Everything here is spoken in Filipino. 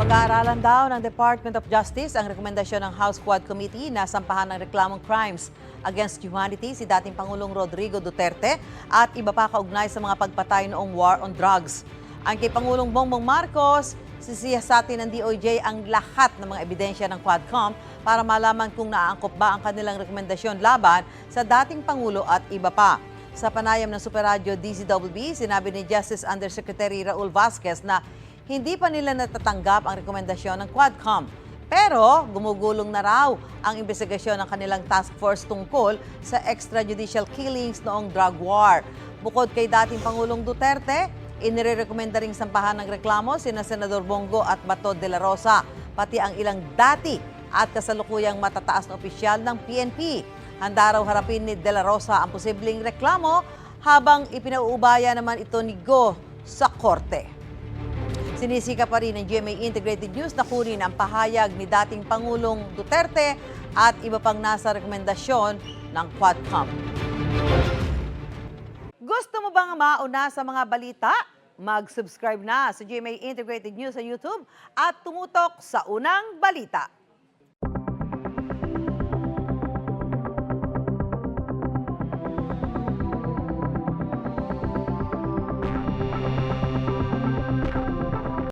Pag-aaralan daw ng Department of Justice ang rekomendasyon ng House Quad Committee na sampahan ng reklamong crimes against humanity si dating Pangulong Rodrigo Duterte at iba pa kaugnay sa mga pagpatay noong war on drugs. Ang kay Pangulong Bongbong Marcos, sisiyasatin ng DOJ ang lahat ng mga ebidensya ng Quadcom para malaman kung naaangkop ba ang kanilang rekomendasyon laban sa dating Pangulo at iba pa. Sa panayam ng Super Radio DZWB, sinabi ni Justice Undersecretary Raul Vasquez na hindi pa nila natatanggap ang rekomendasyon ng Quadcom. Pero gumugulong na raw ang investigasyon ng kanilang task force tungkol sa extrajudicial killings noong drug war. Bukod kay dating Pangulong Duterte, inirekomenda ring sampahan ng reklamo sina Senador Bongo at Bato de la Rosa, pati ang ilang dati at kasalukuyang matataas na opisyal ng PNP. Handa raw harapin ni de la Rosa ang posibleng reklamo habang ipinauubaya naman ito ni Go sa korte. Sinisika pa rin ng GMA Integrated News na kunin ang pahayag ni dating Pangulong Duterte at iba pang nasa rekomendasyon ng Quadcom. Gusto mo bang mauna sa mga balita? Mag-subscribe na sa GMA Integrated News sa YouTube at tumutok sa unang balita.